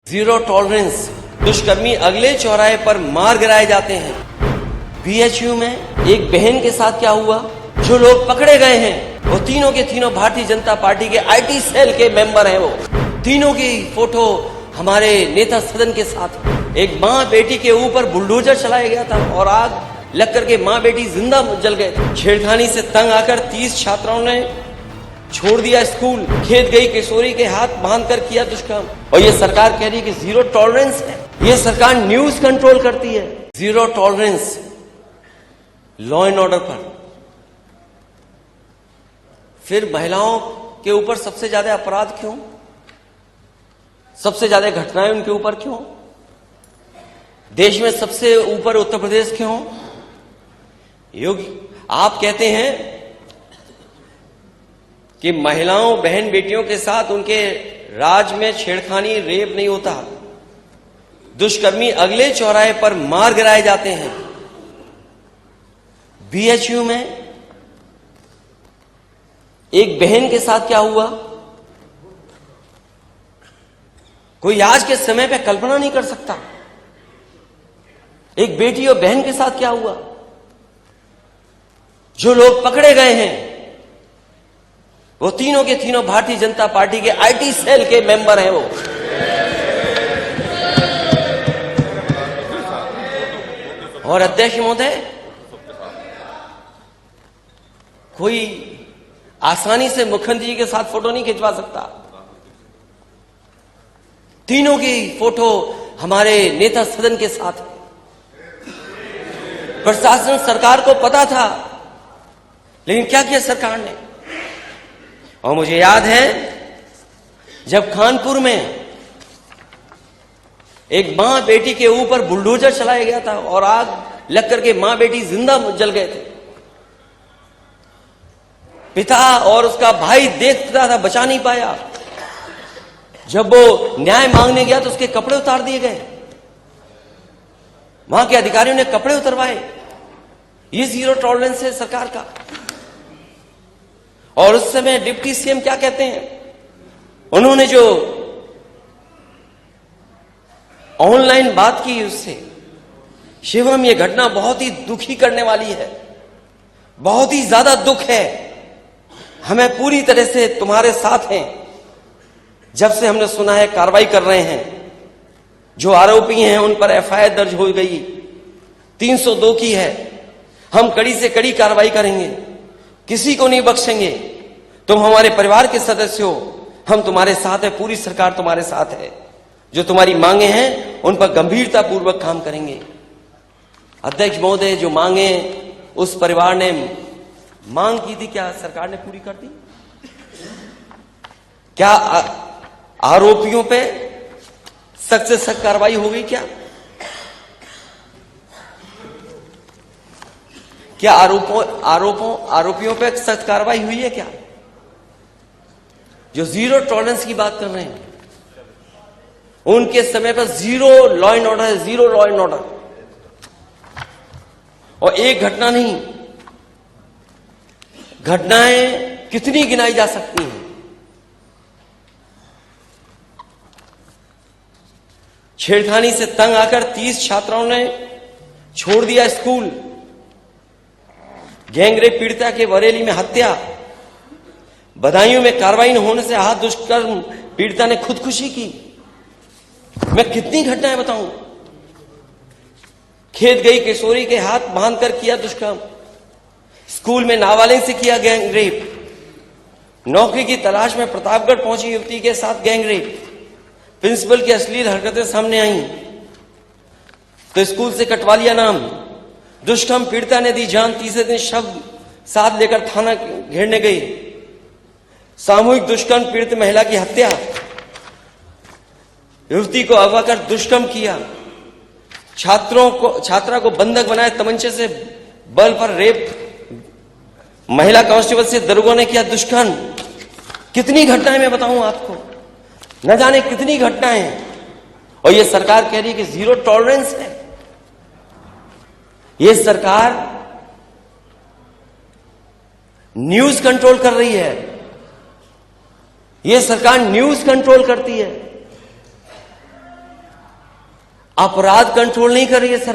Zero tolerance. दुष्कर्मी अगले चौराहे पर मार गिराए जाते हैं। बीएचयू में एक बहन के साथ क्या हुआ? जो लोग पकड़े गए हैं वो तीनों के तीनों भारतीय जनता पार्टी के आईटी सेल के मेंबर हैं। वो तीनों की फोटो हमारे नेता सदन के साथ। एक माँ बेटी के ऊपर बुलडोजर चलाया गया था और आग लग करके माँ बेटी जिंदा जल गए। छेड़खानी से तंग आकर 30 छात्राओं ने छोड़ दिया स्कूल। खेत गई किशोरी के हाथ बांधकर किया दुष्कर्म। और ये सरकार कह रही है कि जीरो टॉलरेंस है। ये सरकार न्यूज कंट्रोल करती है। Zero tolerance law and order पर। फिर महिलाओं के ऊपर सबसे ज्यादा अपराध क्यों? सबसे ज्यादा घटनाएं उनके ऊपर क्यों? देश में सबसे ऊपर उत्तर प्रदेश क्यों? योगी आप कहते हैं कि महिलाओं बहन बेटियों के साथ उनके राज में छेड़खानी रेप नहीं होता। दुष्कर्मी अगले चौराहे पर मार गिराए जाते हैं। बीएचयू में एक बहन के साथ क्या हुआ? कोई आज के समय पे कल्पना नहीं कर सकता। एक बेटी और बहन के साथ क्या हुआ? जो लोग पकड़े गए हैं वो तीनों के तीनों भारतीय जनता पार्टी के आईटी सेल के मेंबर हैं। वो और अध्यक्ष महोदय, कोई आसानी से मुख्यमंत्री जी के साथ फोटो नहीं खिंचवा सकता। तीनों की फोटो हमारे नेता सदन के साथ। प्रशासन सरकार को पता था, लेकिन क्या किया सरकार ने? और मुझे याद है जब कानपुर में एक मां बेटी के ऊपर बुलडोजर चलाया गया था और आग लग करके मां बेटी जिंदा जल गए थे। पिता और उसका भाई देखता था, बचा नहीं पाया। जब वो न्याय मांगने गया तो उसके कपड़े उतार दिए गए। वहां के अधिकारियों ने कपड़े उतरवाए। ये जीरो टॉलरेंस है सरकार का। और उस समय डिप्टी सीएम क्या कहते हैं? उन्होंने जो ऑनलाइन बात की उससे, शिवम ये घटना बहुत ही दुखी करने वाली है। बहुत ही ज्यादा दुख है। हमें पूरी तरह से तुम्हारे साथ हैं। जब से हमने सुना है कार्रवाई कर रहे हैं। जो आरोपी हैं उन पर एफआईआर दर्ज हो गई, 302 की है। हम कड़ी से कड़ी कार्रवाई करेंगे, किसी को नहीं बख्शेंगे। तुम हमारे परिवार के सदस्य हो, हम तुम्हारे साथ हैं, पूरी सरकार तुम्हारे साथ है। जो तुम्हारी मांगे हैं उन पर गंभीरता पूर्वक काम करेंगे। अध्यक्ष महोदय, जो मांगे उस परिवार ने मांग की थी, क्या सरकार ने पूरी कर दी? क्या आरोपियों पे सख्त से सख्त कार्रवाई हो गई? क्या आरोपियों पे सख्त कार्रवाई हुई है? क्या जो जीरो टॉलरेंस की बात कर रहे हैं उनके समय पर जीरो लॉ एंड ऑर्डर है, जीरो लॉ एंड ऑर्डर। और एक घटना नहीं, घटनाएं कितनी गिनाई जा सकती हैं। छेड़खानी से तंग आकर 30 छात्राओं ने छोड़ दिया स्कूल। गैंगरेप पीड़िता के बरेली में हत्या। बदायूं में कार्रवाई न होने से आहत दुष्कर्म पीड़िता ने खुदकुशी की। मैं कितनी घटनाएं बताऊं। खेत गई किशोरी के हाथ बांधकर किया दुष्कर्म। स्कूल में नाबालिग से किया गैंगरेप। नौकरी की तलाश में प्रतापगढ़ पहुंची युवती के साथ गैंगरेप। प्रिंसिपल की अश्लील हरकतें सामने आई तो स्कूल से कटवा लिया नाम। दुष्कर्म पीड़िता ने दी जान। तीसरे दिन शव साथ लेकर थाना घेरने गई। सामूहिक दुष्कर्म पीड़ित महिला की हत्या। युवती को अगवा कर दुष्कर्म किया। छात्रा को बंधक बनाए तमंचे से बल पर रेप। महिला कांस्टेबल से दरोगा ने किया दुष्कर्म। कितनी घटनाएं मैं बताऊं आपको, न जाने कितनी घटनाएं। और ये सरकार कह रही है कि जीरो टॉलरेंस है। ये सरकार न्यूज कंट्रोल कर रही है। ये सरकार न्यूज कंट्रोल करती है। अपराध कंट्रोल नहीं कर रही है सरकार।